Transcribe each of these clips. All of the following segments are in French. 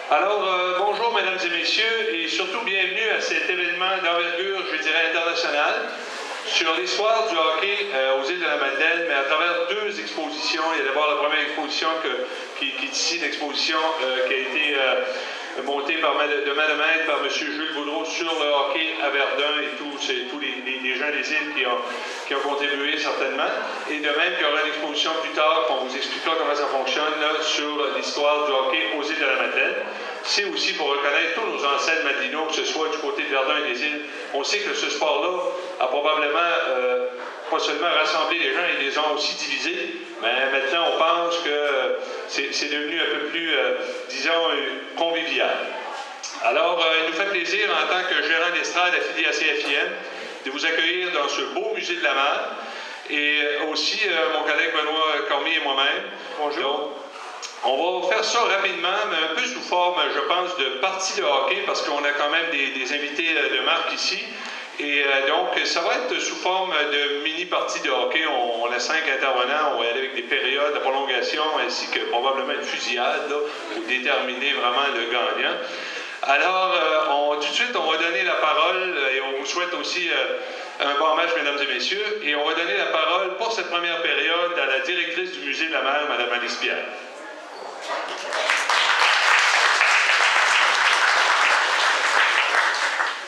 Alors, bonjour mesdames et messieurs, et surtout bienvenue à cet événement d'envergure, je dirais, internationale, sur l'histoire du hockey aux îles de la Madeleine, mais à travers deux expositions. Il y a d'abord la première exposition qui est ici, l'exposition qui a été montée de main de maître par M. Jules Boudreau sur le hockey à Verdun et tous les gens des îles qui ont contribué certainement. Et de même qu'il y aura une exposition plus tard, qu'on vous expliquera comment ça fonctionne là, sur l'histoire du hockey aux îles de la Madeleine. C'est aussi pour reconnaître tous nos ancêtres madelinos, que ce soit du côté de Verdun et des îles. On sait que ce sport-là a probablement pas seulement rassemblé les gens, ils les ont aussi divisés, mais maintenant on pense que c'est devenu un peu plus, disons, convivial. Alors, il nous fait plaisir en tant que gérant d'estrade affilié à CFIM de vous accueillir dans ce beau musée de la mer et aussi mon collègue Benoît Cormier et moi-même. Bonjour. Donc, on va faire ça rapidement, mais un peu sous forme, je pense, de partie de hockey, parce qu'on a quand même des invités de marque ici. Et donc, ça va être sous forme de mini-partie de hockey. On a 5 intervenants, on va aller avec des périodes de prolongation, ainsi que probablement une fusillade, là, pour déterminer vraiment le gagnant. Alors, tout de suite, on va donner la parole, et on vous souhaite aussi un bon match, mesdames et messieurs, et on va donner la parole pour cette première période à la directrice du Musée de la mer, Mme Alice Pierre.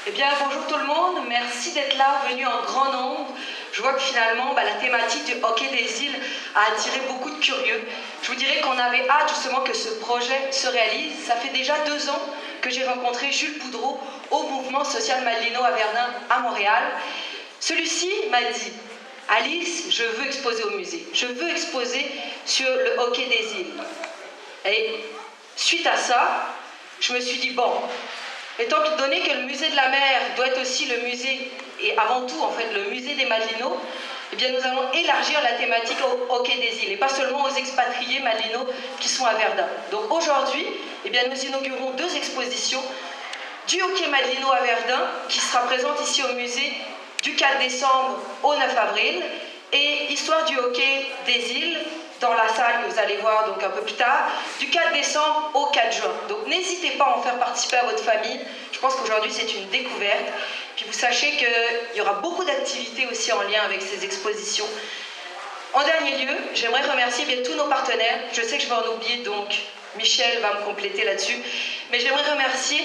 Eh bien, bonjour tout le monde, merci d'être là, venus en grand nombre. Je vois que finalement, la thématique du hockey des îles a attiré beaucoup de curieux. Je vous dirais qu'on avait hâte justement que ce projet se réalise. Ça fait déjà 2 ans que j'ai rencontré Jules Boudreau au mouvement social madelino à Verdun, à Montréal. Celui-ci m'a dit: Alice, je veux exposer au musée. Je veux exposer sur le hockey des îles. Et suite à ça, je me suis dit, bon, étant donné que le musée de la mer doit être aussi le musée, et avant tout en fait le musée des Madelinos, eh bien nous allons élargir la thématique au hockey des îles, et pas seulement aux expatriés madelinos qui sont à Verdun. Donc aujourd'hui, eh bien, nous inaugurons 2 expositions du hockey madelino à Verdun, qui sera présente ici au musée du 4 décembre au 9 avril, et Histoire du hockey des îles, dans la salle que vous allez voir donc un peu plus tard, du 4 décembre au 4 juin. Donc n'hésitez pas à en faire participer à votre famille. Je pense qu'aujourd'hui c'est une découverte. Puis vous sachez qu'il y aura beaucoup d'activités aussi en lien avec ces expositions. En dernier lieu, j'aimerais remercier bien tous nos partenaires. Je sais que je vais en oublier, donc Michel va me compléter là-dessus. Mais j'aimerais remercier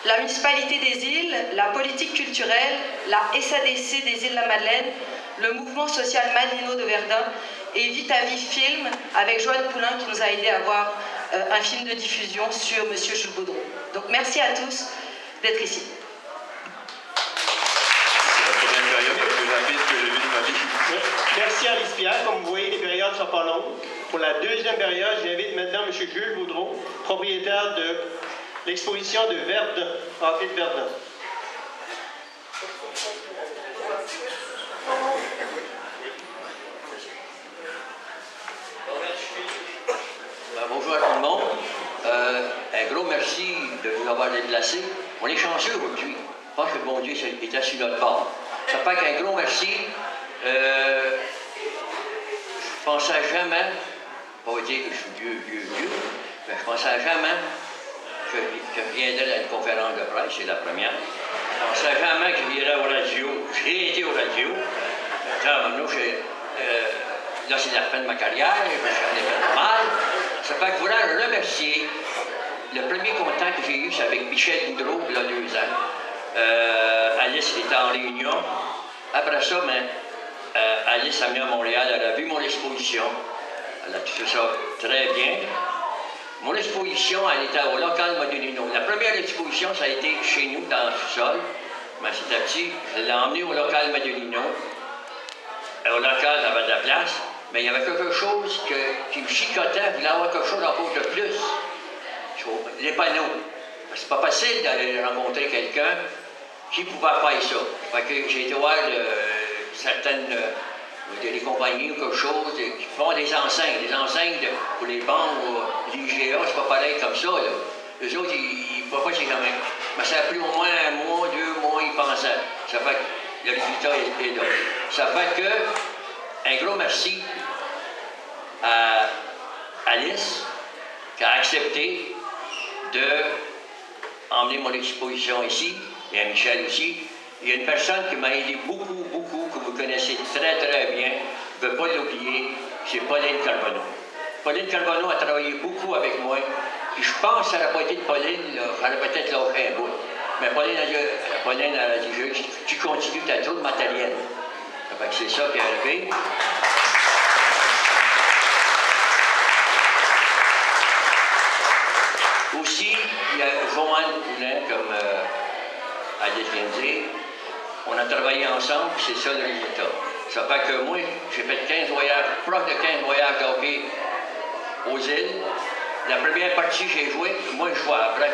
la municipalité des îles, la politique culturelle, la SADC des îles de la Madeleine, le mouvement social Madelino de Verdun, et Vitavi Film avec Joanne Poulain qui nous a aidé à avoir un film de diffusion sur M. Jules Boudreau. Donc merci à tous d'être ici. C'est la première période la plus rapide que j'ai vue de ma vie. Merci Alice Pierre. Comme vous voyez, les périodes ne sont pas longues. Pour la deuxième période, j'invite maintenant M. Jules Boudreau, propriétaire de l'exposition de Verdun, hockey de Verdun. Bonjour à tout le monde. Un gros merci de nous avoir déplacés. On est chanceux aujourd'hui. Je pense que le bon Dieu était sur notre bord. Ça fait qu'un gros merci. Je pensais jamais, pas dire que je suis vieux, mais je pensais jamais que je viendrais à une conférence de presse, c'est la première. Je pensais jamais que je viendrais au radio. J'ai été au radio. Là, c'est la fin de ma carrière, j'en ai fait mal. Ça fait que voilà, je remercier. Le premier contact que j'ai eu, c'est avec Michel Boudreau, il y a 2 ans. Alice était en réunion. Après ça, Alice a venu à Montréal, elle a vu mon exposition. Elle a fait ça très bien. Mon exposition, elle était au local Madelino. La première exposition, ça a été chez nous, dans le sous-sol. Mais c'était petit. Je l'ai emmené au local Madelino. Au local, j'avais de la place. Mais il y avait quelque chose qui me chicotait, je voulais avoir quelque chose encore de plus. Les panneaux. C'est pas facile d'aller rencontrer quelqu'un qui pouvait faire ça. Fait que j'ai été voir certaines des compagnies ou quelque chose qui font des enseignes. Des enseignes pour les banques ou l'IGA, c'est pas pareil comme ça. Là. Eux autres, ils ne peuvent pas chez jamais. Mais ça a pris au moins 1 mois, 2 mois, ils pensaient. Ça fait que le résultat est là. Ça fait que un gros merci à Alice qui a accepté d'emmener mon exposition ici, et à Michel aussi. Il y a une personne qui m'a aidé beaucoup, beaucoup, que vous connaissez très, très bien, je ne veux pas l'oublier, c'est Pauline Carbonneau. Pauline Carbonneau a travaillé beaucoup avec moi, et je pense que ça n'aurait pas été de Pauline, j'aurais peut-être lâché un bout. Mais Pauline a dit, Jules, tu continues, tu as trop de matériel. C'est ça qui est arrivé. Aussi, il y a Joanne Poulin, comme Alice vient de dire. On a travaillé ensemble, puis c'est ça le résultat. Ça fait que moi, j'ai fait 15 voyages, proche de 15 voyages de hockey aux îles. La première partie, j'ai joué, moi je jouais. Après,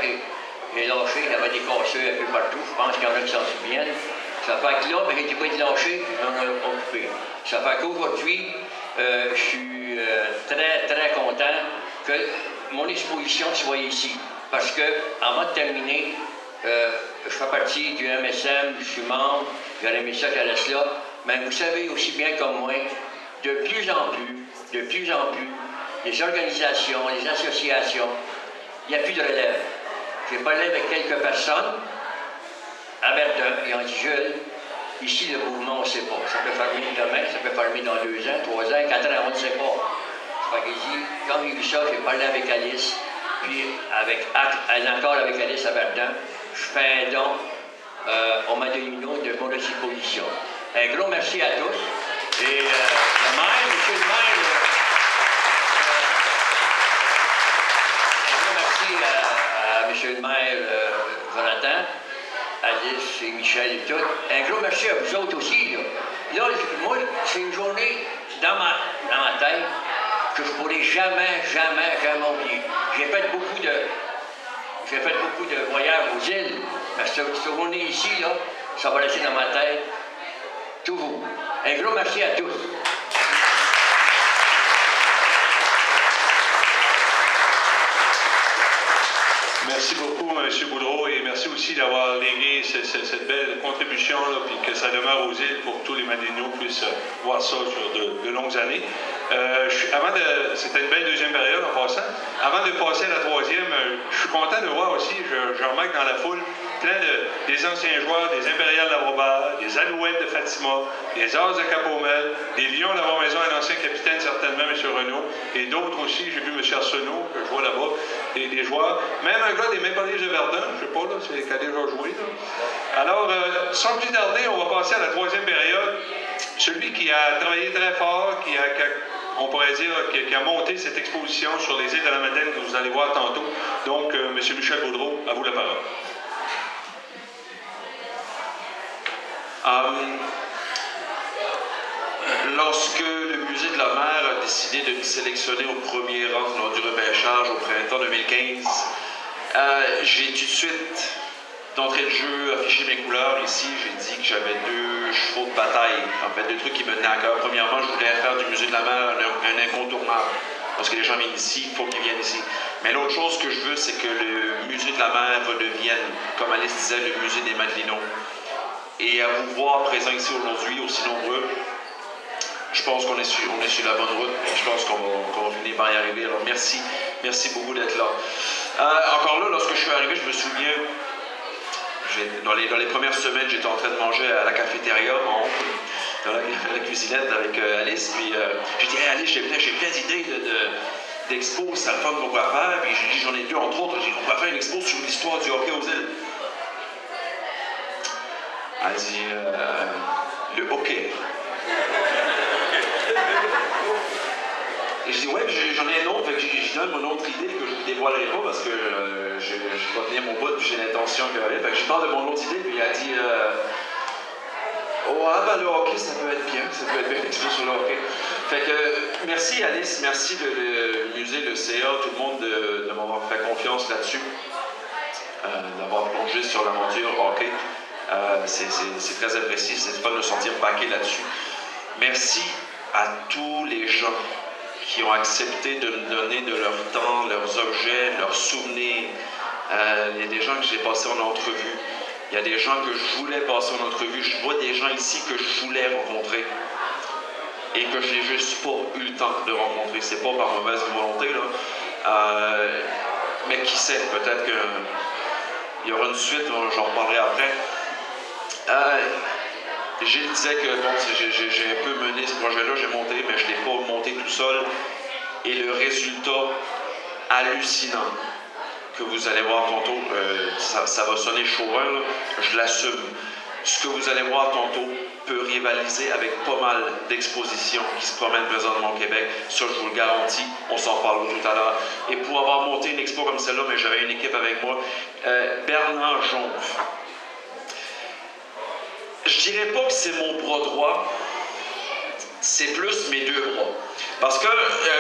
j'ai lâché, il y avait des casseurs un peu partout. Je pense qu'il y en a qui s'en souviennent. Ça fait que là, j'ai été pas de lâcher, on a occupé. Ça fait qu'aujourd'hui, je suis très, très content que mon exposition soit ici. Parce que, avant de terminer, je fais partie du MSM, je suis membre, j'aurais aimé ça qu'elle reste là. Mais vous savez aussi bien comme moi, de plus en plus, les organisations, les associations, il n'y a plus de relève. J'ai parlé avec quelques personnes à Verdun, et on dit, Jules, ici le mouvement, on ne sait pas. Ça peut fermer demain, ça peut fermer dans 2 ans, 3 ans, 4 ans, on ne sait pas. Ça fait qu'il dit, quand j'ai vu ça, j'ai parlé avec Alice, puis encore avec Alice à Verdun, je fais un don au Madonino de mon exposition. Un gros merci à tous. Et le maire, monsieur le maire, un gros merci à monsieur le maire Jonathan, Alice et Michel et tout. Un gros merci à vous autres aussi. Là, moi, c'est une journée dans ma tête que je ne pourrai jamais oublier. J'ai fait beaucoup de voyages aux îles, mais cette journée ici, là, ça va rester dans ma tête toujours. Un gros merci à tous. Merci beaucoup, M. Boudreau, et merci aussi d'avoir légué cette belle contribution, puis que ça demeure aux îles pour que tous les Madéniaux puissent voir ça sur de longues années. C'était une belle deuxième période en passant. Avant de passer à la troisième, je suis content de voir aussi, je remarque dans la foule, plein des anciens joueurs, des Impériales d'Abrobal, des Alouettes de Fatima, des As de Cap-Aumel, des Lions de la Maison, un ancien capitaine certainement, M. Renaud, et d'autres aussi, j'ai vu M. Arsenault, que je vois là-bas, des joueurs, même un gars des Maple Leafs de Verdun, je ne sais pas, là, c'est qui a déjà joué. Là. Alors, sans plus tarder, on va passer à la troisième période. Celui qui a travaillé très fort, on pourrait dire, qui a monté cette exposition sur les îles de la Madeleine que vous allez voir tantôt. Donc, M. Michel Boudreau, à vous la parole. Lorsque le Musée de la Mer a décidé de me sélectionner au premier rang lors du repêchage au printemps 2015, j'ai tout de suite, d'entrée de jeu, affiché mes couleurs ici. J'ai dit que j'avais 2 chevaux de bataille, en fait, 2 trucs qui me tenaient à cœur. Premièrement, je voulais faire du Musée de la Mer un incontournable. Parce que les gens viennent ici, il faut qu'ils viennent ici. Mais l'autre chose que je veux, c'est que le Musée de la Mer redevienne, comme Alice disait, le Musée des Madelinos. Et à vous voir présents ici aujourd'hui, aussi nombreux, je pense qu'on est sur la bonne route. Et je pense qu'on va finir par y arriver. Alors merci beaucoup d'être là. Encore là, lorsque je suis arrivé, je me souviens, dans les premières semaines, j'étais en train de manger à la cafétéria, dans la cuisinette avec Alice. Puis j'ai dit, hey, Alice, j'ai plein d'idées d'expos, ça le fun qu'on va faire. Puis j'ai dit, j'en ai 2 entre autres. J'ai dit, on va faire une expo sur l'histoire du hockey aux îles. Elle dit, le hockey. Et je dis, ouais, j'en ai un autre, fait que je donne mon autre idée que je ne vous dévoilerai pas parce que je vais tenir mon bout, puis j'ai l'intention que. Fait que je parle de mon autre idée, puis elle dit, oh, ah ben le hockey, ça peut être bien l'expo sur le hockey. Fait que, merci Alice, merci le musée, le CA, tout le monde de m'avoir fait confiance là-dessus, d'avoir plongé sur l'aventure hockey. C'est très apprécié, c'est fun de se sentir baqué là-dessus. Merci à tous les gens qui ont accepté de me donner de leur temps, leurs objets, leurs souvenirs. Il y a des gens que j'ai passés en entrevue. Il y a des gens que je voulais passer en entrevue. Je vois des gens ici que je voulais rencontrer et que je n'ai juste pas eu le temps de rencontrer. C'est pas par mauvaise volonté, là. mais qui sait, peut-être qu'il y aura une suite, j'en reparlerai après. Gilles disait que bon, j'ai un peu mené ce projet-là, j'ai monté, mais je ne l'ai pas monté tout seul. Et le résultat hallucinant que vous allez voir tantôt, ça va sonner chauvin, je l'assume. Ce que vous allez voir tantôt peut rivaliser avec pas mal d'expositions qui se promènent présentement au Québec. Ça, je vous le garantis. On s'en parle tout à l'heure. Et pour avoir monté une expo comme celle-là, mais j'avais une équipe avec moi, Bernard Jonf. Je dirais pas que c'est mon bras droit, c'est plus mes deux bras. Parce que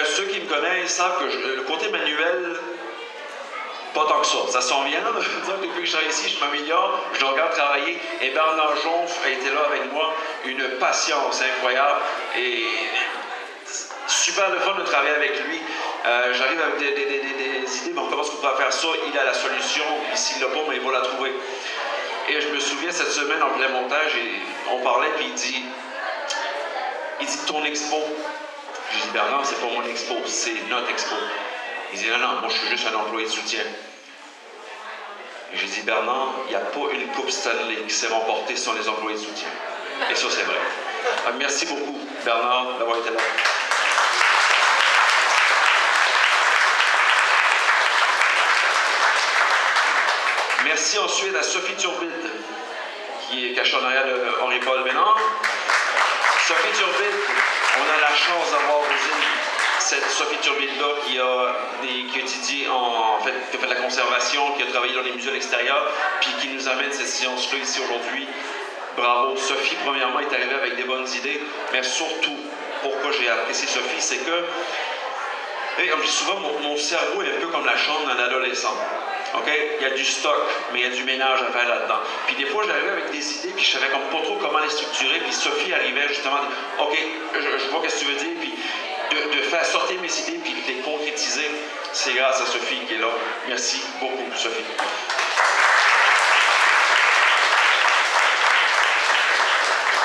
ceux qui me connaissent savent que le côté manuel, pas tant que ça. Ça s'en vient. Depuis que je suis ici, je m'améliore, je le regarde travailler. Et Bernard Jonf a été là avec moi, une patience incroyable. Et super le fun de travailler avec lui. J'arrive avec des idées, mais comment est-ce qu'on pourrait faire ça? Il a la solution, puis s'il l'a pas, mais il va la trouver. Et je me souviens cette semaine en plein montage, et on parlait, puis il dit ton expo. J'ai dit Bernard, c'est pas mon expo, c'est notre expo. Il dit non, moi je suis juste un employé de soutien. Et j'ai dit Bernard, il n'y a pas une coupe Stanley qui s'est remportée sans les employés de soutien. Et ça, c'est vrai. Merci beaucoup, Bernard, d'avoir été là. Merci ensuite à Sophie Turbide, qui est cachée en arrière de Henri-Paul Bénard. Sophie Turbide, on a la chance d'avoir aussi cette Sophie Turbide-là qui a étudié qui a fait de la conservation, qui a travaillé dans les musées à l'extérieur, puis qui nous amène cette science-là ici aujourd'hui. Bravo. Sophie, premièrement, est arrivée avec des bonnes idées, mais surtout, pourquoi j'ai apprécié Sophie, c'est que, comme je dis souvent, mon cerveau est un peu comme la chambre d'un adolescent. Okay? Il y a du stock, mais il y a du ménage à faire là-dedans. Puis des fois, j'arrivais avec des idées, puis je savais comme pas trop comment les structurer, puis Sophie arrivait justement, OK, je vois ce que tu veux dire, puis de faire sortir mes idées, puis de les concrétiser, c'est grâce à Sophie qui est là. Merci beaucoup, Sophie.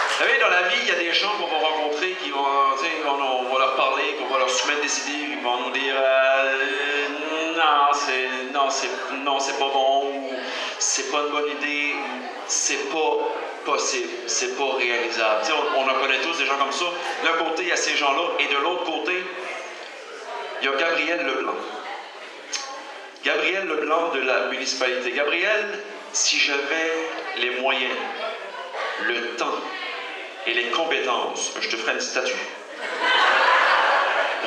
Vous savez, dans la vie, il y a des gens qu'on va rencontrer, qui vont, on va leur parler, qu'on va leur soumettre des idées, ils vont nous dire non, c'est pas bon, ou c'est pas une bonne idée, c'est pas possible, c'est pas réalisable. On en connaît tous des gens comme ça. D'un côté, il y a ces gens-là, et de l'autre côté, il y a Gabriel Leblanc. Gabriel Leblanc de la municipalité. Gabriel, si j'avais les moyens, le temps et les compétences, je te ferais une statue.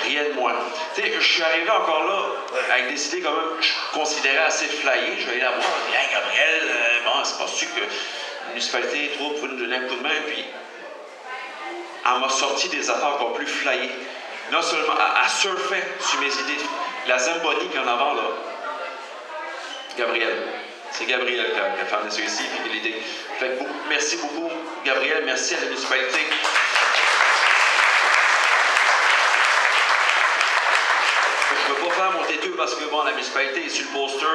Rien de moins. Tu sais, je suis arrivé encore là avec des idées quand même, je considérais assez flyées. Je vais aller la voir, je dis, hey, Gabriel, bon, c'est pas sûr que la municipalité trop pour nous donner un coup de main. Puis, elle m'a sorti des affaires encore plus flyées. Non seulement, elle surfait sur mes idées. La Zamboni qu'il y en a avant, là. Gabriel. C'est Gabriel qui a fait ça ici, puis l'idée. Fait que merci beaucoup, Gabriel. Merci à la municipalité. Je ne peux pas faire mon T2 parce que bon, la municipalité est sur le poster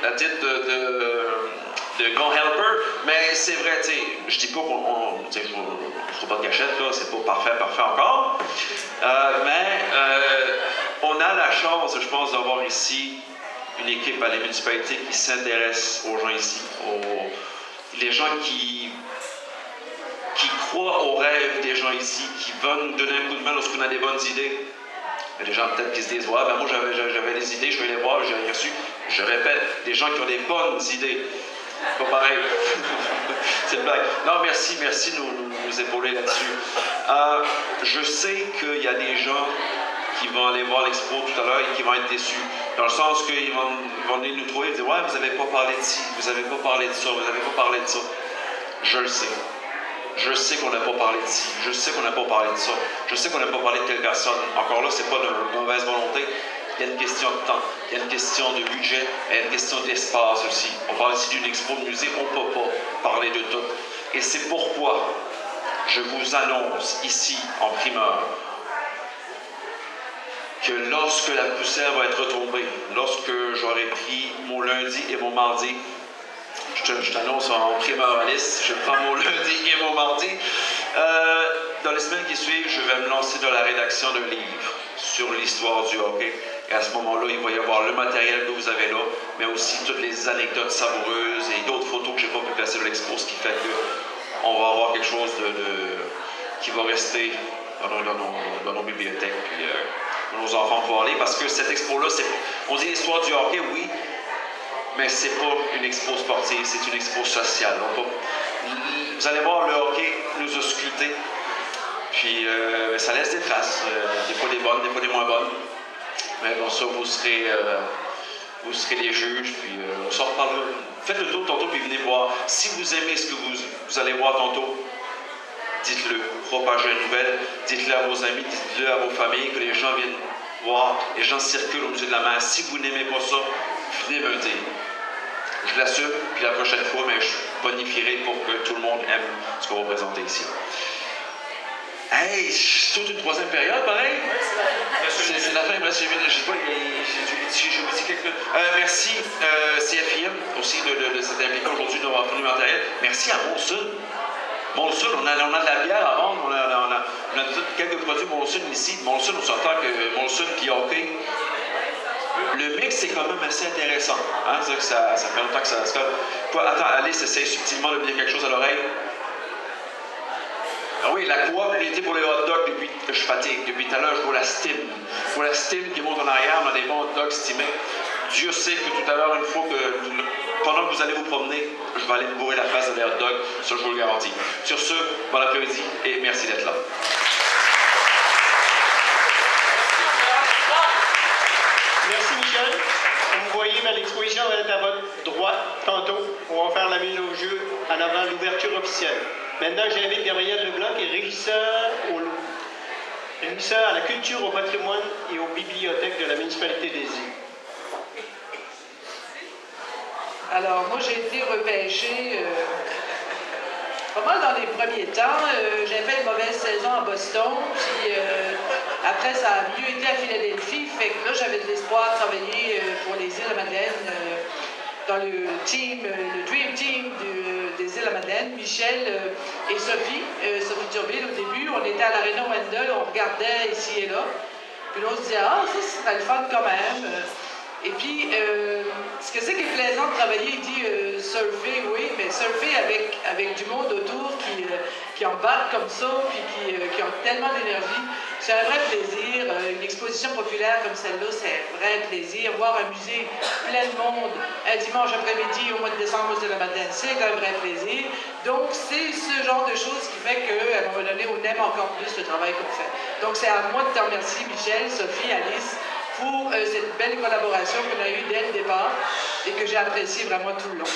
à titre de grand helper, mais c'est vrai, tu sais, je dis pas qu'on je ne ferai pas de cachette, là, c'est pas parfait encore, mais on a la chance, je pense, d'avoir ici une équipe à la municipalité qui s'intéresse aux gens ici, les gens qui croient aux rêves des gens ici, qui veulent nous donner un coup de main lorsqu'on a des bonnes idées. Il y a des gens peut-être qui se disent, ouais, ben moi j'avais des idées, je vais les voir, j'ai rien reçu. Je répète, des gens qui ont des bonnes idées. Pas pareil. C'est une blague. Non, merci de nous épauler là-dessus. Je sais qu'il y a des gens qui vont aller voir l'expo tout à l'heure et qui vont être déçus. Dans le sens qu'ils vont venir nous trouver et dire, ouais, vous n'avez pas parlé de ci, vous n'avez pas parlé de ça, vous n'avez pas parlé de ça. Je le sais. Je sais qu'on n'a pas parlé de ci, je sais qu'on n'a pas parlé de ça, je sais qu'on n'a pas parlé de telle personne. Encore là, c'est pas de mauvaise volonté. Il y a une question de temps, il y a une question de budget, il y a une question d'espace aussi. On parle ici d'une expo de musée, on ne peut pas parler de tout. Et c'est pourquoi je vous annonce ici, en primeur, que lorsque la poussière va être retombée, lorsque j'aurai pris mon lundi et mon mardi, je t'annonce en primeur Alice, je prends mon lundi et mon mardi. Dans les semaines qui suivent, je vais me lancer dans la rédaction d'un livre sur l'histoire du hockey. Et à ce moment-là, il va y avoir le matériel que vous avez là, mais aussi toutes les anecdotes savoureuses et d'autres photos que je n'ai pas pu placer dans l'expo, ce qui fait qu'on va avoir quelque chose qui va rester dans nos bibliothèques. Puis, nos enfants vont aller, parce que cette expo-là, on dit l'histoire du hockey, oui, mais c'est pas une expo sportive, c'est une expo sociale. Vous allez voir, le hockey nous a sculptés, puis ça laisse des traces, des fois des bonnes, des fois des moins bonnes. Mais bon, ça, vous serez les juges, puis on s'en reparlera. Faites le tour tantôt, puis venez voir. Si vous aimez ce que vous allez voir tantôt, dites-le, propagez la nouvelle, dites-le à vos amis, dites-le à vos familles, que les gens viennent voir, les gens circulent au musée de la mer. Si vous n'aimez pas ça, venez me le dire. Je l'assume, puis la prochaine fois, mais je bonifierai pour que tout le monde aime ce qu'on va présenter ici. Hey, c'est toute une troisième période, pareil? C'est la fin, bref, je sais pas, j'ai oublié quelque chose. Merci CFIM aussi de s'être impliqué aujourd'hui d'avoir fourni le matériel. Merci à Molson. Molson, on a de la bière à vendre, on a quelques produits Molson ici. Molson, on s'entend que Molson puis hockey, le mix est quand même assez intéressant. Hein? C'est-à-dire que ça fait longtemps que ça se fait. Attends, Alice essaie subtilement de me dire quelque chose à l'oreille. Ah oui, la coopération pour les hot dogs, depuis que je fatigue. Depuis tout à l'heure, je vois la steam. Je vois la steam qui monte en arrière, on a des bons hot dogs steamés. Dieu sait que tout à l'heure, une fois que, pendant que vous allez vous promener, je vais aller me bourrer la face de des hot dogs. Ça, je vous le garantis. Sur ce, bon après-midi et merci d'être là. Merci, Michel. Comme vous voyez, l'exposition va être à votre droite tantôt. On va faire la mise au jeu en avant l'ouverture officielle. Maintenant, j'invite Gabriel Leblanc, qui est régisseur à la culture, au patrimoine et aux bibliothèques de la municipalité des Îles. Alors, moi, j'ai été repêchée pas mal dans les premiers temps. J'ai fait une mauvaise saison à Boston, puis après, ça a mieux été à Philadelphie. Fait que là, j'avais de l'espoir de travailler pour les Îles-de-la-Madeleine dans le Dream Team des Îles-de-la-Madeleine. Michel et Sophie Turbide, au début, on était à l'Arena Wendell, on regardait ici et là. Puis là, on se disait, ah, ça serait le fun quand même. Et puis, ce que c'est qui est plaisant de travailler, il dit surfer, oui, mais surfer avec du monde autour qui embarque comme ça, puis qui ont tellement d'énergie. C'est un vrai plaisir. Une exposition populaire comme celle-là, c'est un vrai plaisir. Voir un musée plein de monde un dimanche après-midi au mois de décembre aux Îles-de-la-Madeleine, c'est un vrai plaisir. Donc, c'est ce genre de choses qui fait qu'à un moment donné, on aime encore plus le travail qu'on fait. Donc, c'est à moi de te remercier, Michel, Sophie, Alice, pour cette belle collaboration qu'on a eue dès le départ et que j'ai appréciée vraiment tout le long.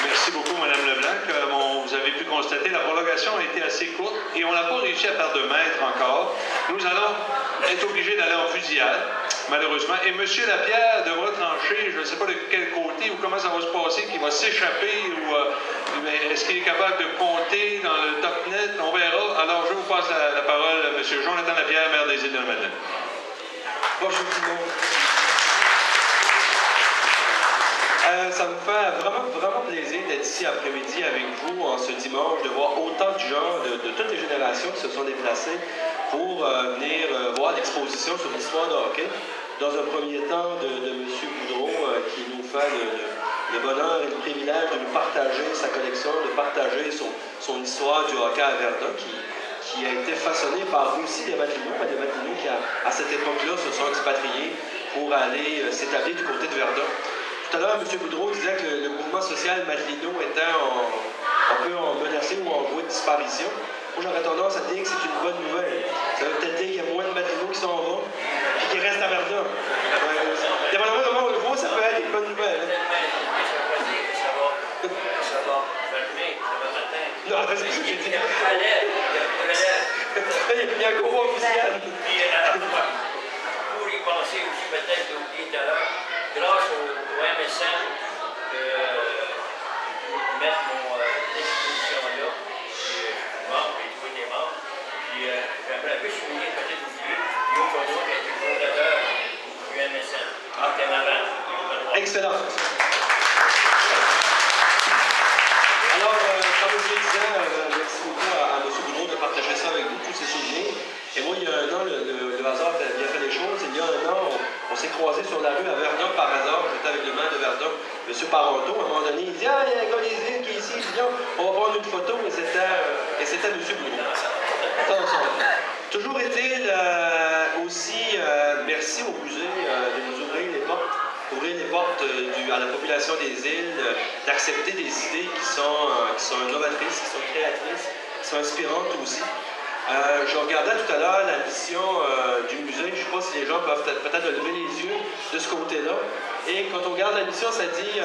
Merci beaucoup, Mme Leblanc. Comme vous avez pu constater, la prolongation a été assez courte et on n'a pas réussi à faire de mètres encore. Nous allons être obligés d'aller en fusillade, malheureusement. Et M. Lapierre devra trancher, je ne sais pas de quel côté ou comment ça va se passer, qu'il va s'échapper ou est-ce qu'il est capable de compter dans le top net? On verra. Alors, je vous passe la parole à M. Jonathan Lapierre, maire des Îles-de-la-Madeleine. Bonjour tout le monde. Ça me fait vraiment plaisir d'être ici après-midi avec vous en ce dimanche, de voir autant de gens de toutes les générations qui se sont déplacés pour venir voir l'exposition sur l'histoire de hockey. Dans un premier temps, de M. Boudreau qui nous fait le bonheur et le privilège de nous partager sa collection, de partager son histoire du hockey à Verdun qui a été façonné par aussi des Matelinaux, qui à cette époque-là se sont expatriés pour aller s'établir du côté de Verdun. Tout à l'heure, M. Boudreau disait que le mouvement social Matelino était un peu menacé ou en voie de disparition. Moi, j'aurais tendance à dire que c'est une bonne nouvelle. Ça veut peut-être dire qu'il y a moins de Matelino qui s'en vont et qui restent à Verdun. Dépendamment de comment on le voit, ça peut être une bonne nouvelle. Non, c'est ce que j'ai dit. Il y a un gros officiel. Pour y penser aussi, peut-être, j'ai oublié tout à l'heure, grâce au MSN, mettre mon exposition-là, je suis membre, j'ai trouvé des membres, puis j'aimerais juste souligner, peut-être oublié, Guillaume Baudreau, qui est le fondateur du MSN. C'était marrant. Excellent. Alors, comme je le disais, merci beaucoup à s'est croisés sur la rue à Verdun par hasard. J'étais avec le maire de Verdun, M. Paronto. À un moment donné, il dit « Ah, il y a un gars des îles qui est ici. » Je dis « On va prendre une photo. » Et c'était M. Boudreau. Toujours est-il aussi, merci au musée de nous ouvrir les portes. Ouvrir les portes à la population des îles, d'accepter des idées qui sont novatrices, qui sont créatrices, qui sont inspirantes aussi. Je regardais tout à l'heure la mission du musée. Je ne sais pas si les gens peuvent peut-être lever les yeux de ce côté-là. Et quand on regarde la mission, ça dit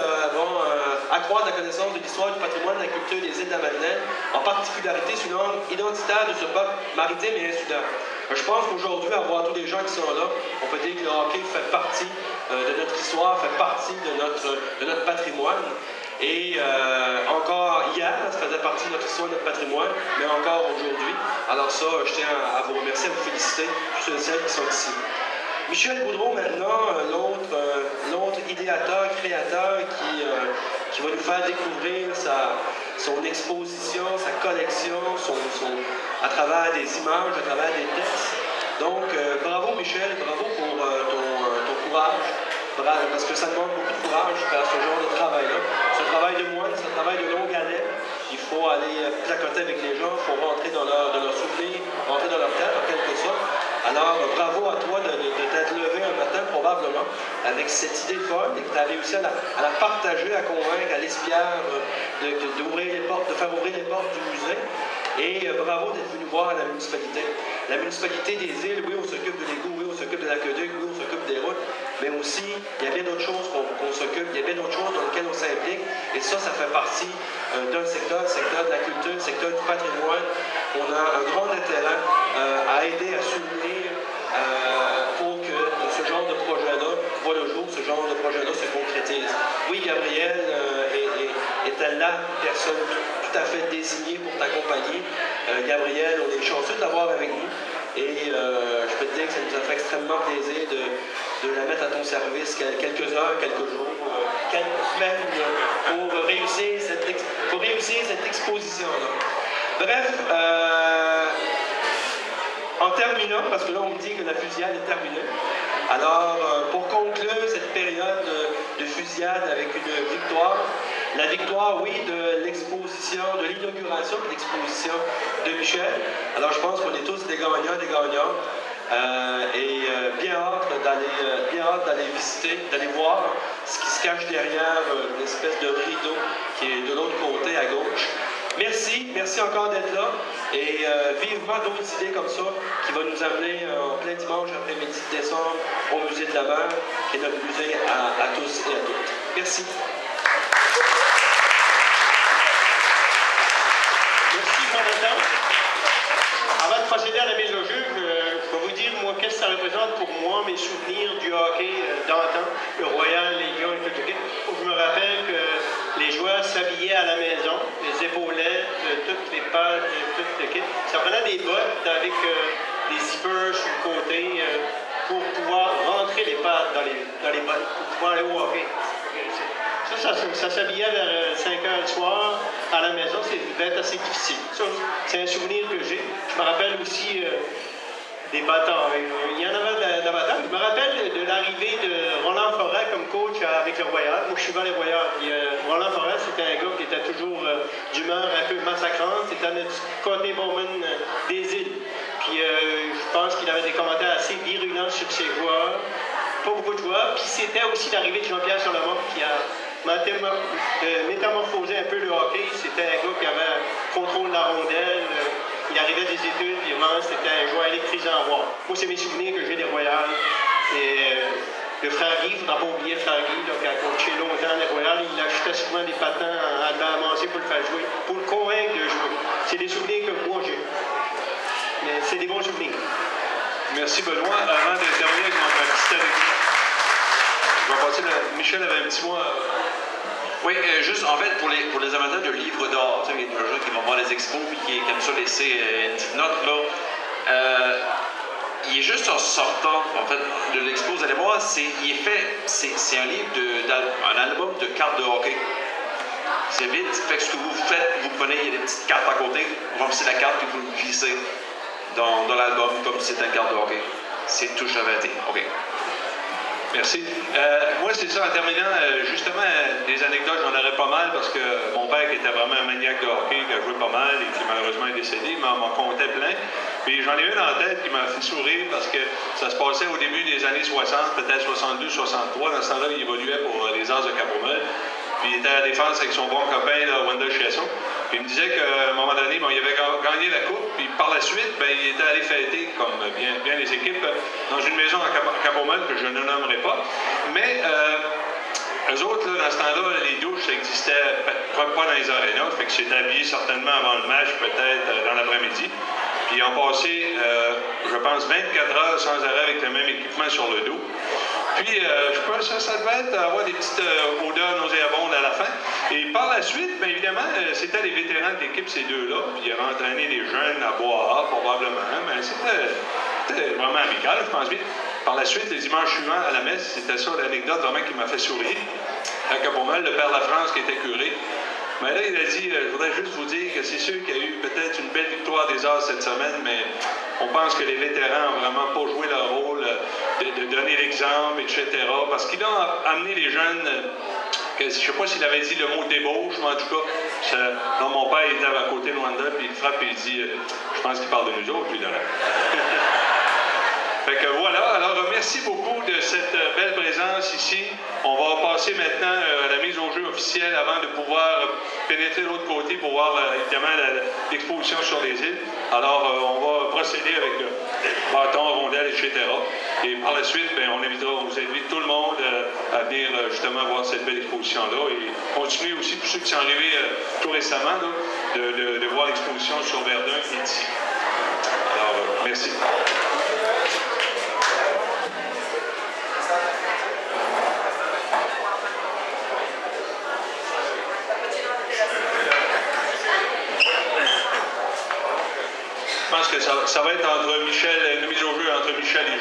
accroître la connaissance de l'histoire, du patrimoine, de la culture des îles de la Madeleine, en particularité sous l'angle identitaire de ce peuple maritime et insulaire. Je pense qu'aujourd'hui, à voir tous les gens qui sont là, on peut dire que le hockey fait partie de notre histoire, fait partie de notre patrimoine. Et encore hier, ça faisait partie de notre histoire, de notre patrimoine, mais encore aujourd'hui. Alors ça, je tiens à vous remercier, à vous féliciter, tous ceux et celles qui sont ici. Michel Boudreau, maintenant, l'autre idéateur, créateur qui va nous faire découvrir son exposition, sa collection, à travers des images, à travers des textes. Donc, bravo Michel, bravo pour ton courage, parce que ça demande beaucoup de courage faire ce genre de travail-là. C'est un travail de moine, c'est un travail de longue haleine. Il faut aller placoter avec les gens, il faut rentrer dans leurs souvenirs, rentrer dans leur tête en quelque sorte. Alors, bravo à toi de t'être levé un matin, probablement, avec cette idée folle et que tu as réussi à la partager, à convaincre à l'Espière d'ouvrir les portes, de faire ouvrir les portes du musée. Et bravo d'être venu voir la municipalité. La municipalité des îles, oui, on s'occupe de l'égout, oui, on s'occupe de l'aqueduc, oui, on s'occupe des routes, mais aussi, il y a bien d'autres choses qu'on s'occupe, il y a bien d'autres choses dans lesquelles on s'implique. Et ça fait partie d'un secteur, le secteur de la culture, le secteur du patrimoine. On a un grand intérêt à aider, à soutenir pour que ce genre de projet-là voit le jour, ce genre de projet-là se concrétise. Oui, Gabriel était la personne tout à fait désignée pour t'accompagner. Gabriel, on est chanceux de l'avoir avec nous. Et je peux te dire que ça nous a fait extrêmement plaisir de la mettre à ton service quelques heures, quelques jours, quelques semaines pour réussir cette exposition-là. Bref, en terminant, parce que là on me dit que la fusillade est terminée, alors pour conclure cette période de fusillade avec une victoire, la victoire, oui, de l'exposition, de l'inauguration de l'exposition de Michel. Alors je pense qu'on est tous des gagnants, des gagnantes. Bien hâte d'aller visiter, d'aller voir ce qui se cache derrière l'espèce de rideau qui est de l'autre côté à gauche. Merci encore d'être là et vivement d'autres idées comme ça qui vont nous amener en plein dimanche après-midi de décembre au Musée de la Mer, qui est notre musée à tous et à toutes. Merci. Merci, Jonathan. Avant de procéder à la mise au jeu, je vais vous dire, moi, qu'est-ce que ça représente pour moi, mes souvenirs du hockey d'antan, le Royal, les Lions et tout le kit. Je me rappelle que les joueurs s'habillaient à la maison, les épaulettes, toutes les pattes, tout le kit. Ça prenait des bottes avec des zippers sur le côté pour pouvoir rentrer les pattes dans les bottes, pour pouvoir aller au hockey. Ça s'habillait vers 5 h du soir à la maison, c'était assez difficile. Ça, c'est un souvenir que j'ai. Je me rappelle aussi des bâtards. Il y en avait davantage. Je me rappelle de l'arrivée de Roland Forêt comme coach avec le Royal. Moi, je suis dans les Royals. Roland Forêt, c'était un gars qui était toujours d'humeur un peu massacrante. C'était notre Courtney Bowman des îles. Puis je pense qu'il avait des commentaires assez virulents sur ses joueurs. Pas beaucoup de joueurs. Puis c'était aussi l'arrivée de Jean-Pierre Solomon qui a métamorphosé un peu le hockey. C'était un gars qui avait contrôle de la rondelle. Il arrivait des études, puis vraiment, c'était un joueur électrisant à voir. Moi, c'est mes souvenirs que j'ai des Royals. Et le frère Guy, il ne faudra pas oublier le frère Guy, là, qui a coaché longtemps les Royals, il achetait souvent des patins à amasser pour le faire jouer, pour le convaincre de jouer. C'est des souvenirs que moi j'ai. Mais c'est des bons souvenirs. Merci Benoît. Avant de terminer avec ma petite anecdote, je vais passer Michel avait un petit mot. Oui, juste en fait pour les amateurs de livres d'art, tu sais, il y a des gens qui vont voir les expos et qui aiment ça laisser une petite note là. Il est juste en sortant en fait de l'expo, vous allez voir, c'est un livre un album de cartes de hockey. C'est vite, fait que ce que vous faites, vous prenez, il y a des petites cartes à côté, vous remplissez la carte puis vous le glissez dans l'album comme si c'était une carte de hockey. C'est tout chevaté. OK. Merci. Moi, c'est ça, en terminant, justement, des anecdotes, j'en aurais pas mal parce que mon père, qui était vraiment un maniaque de hockey, qui a joué pas mal et qui malheureusement est décédé, m'en comptait plein. Puis j'en ai une en tête qui m'a fait sourire parce que ça se passait au début des années 60, peut-être 62, 63. Dans ce temps-là, il évoluait pour les As de Cap-Roummel. Puis il était à la défense avec son bon copain, là, Wendell Chiasson. Puis il me disait qu'à un moment donné, bon, il avait gagné la coupe, puis par la suite, ben, il était allé fêter, comme bien les équipes, dans une maison à Cap-Roummel que je ne nommerai pas. Mais eux autres, là, dans ce temps-là, les douches, ça existait pas dans les arénas, fait que s'étaient habillés certainement avant le match, peut-être dans l'après-midi. Puis ils ont passé, je pense, 24 heures sans arrêt avec le même équipement sur le dos. Puis, je pense que ça devait être avoir des petites odeurs nauséabondes à la fin. Et par la suite, bien évidemment, c'était les vétérans de l'équipe, ces deux-là. Puis, ils avaient entraîné les jeunes à boire, probablement. Mais c'était vraiment amical, je pense bien. Par la suite, les dimanches suivants à la messe, c'était ça l'anecdote vraiment qui m'a fait sourire. À Cap-Roummel, le père Lafrance qui était curé. Mais là, il a dit, je voudrais juste vous dire que c'est sûr qu'il y a eu peut-être une belle victoire des As cette semaine, mais on pense que les vétérans n'ont vraiment pas joué leur rôle de donner l'exemple, etc. Parce qu'il a amené les jeunes, je ne sais pas s'il avait dit le mot débauche, mais en tout cas, non, mon père il était à côté de Wanda, puis il frappe et il dit, je pense qu'il parle de nous autres, lui, là. Fait que voilà, alors merci beaucoup de cette belle présence ici. On va passer maintenant à la mise au jeu officielle avant de pouvoir pénétrer de l'autre côté pour voir évidemment l'exposition sur les îles. Alors on va procéder avec bâton, rondelle, etc. Et par la suite, bien, on vous invite tout le monde à venir justement voir cette belle exposition-là et continuer aussi pour ceux qui sont arrivés tout récemment là, de voir l'exposition sur Verdun et ici. Alors merci. Je pense que ça va être entre Michel, une mise au jeu entre Michel et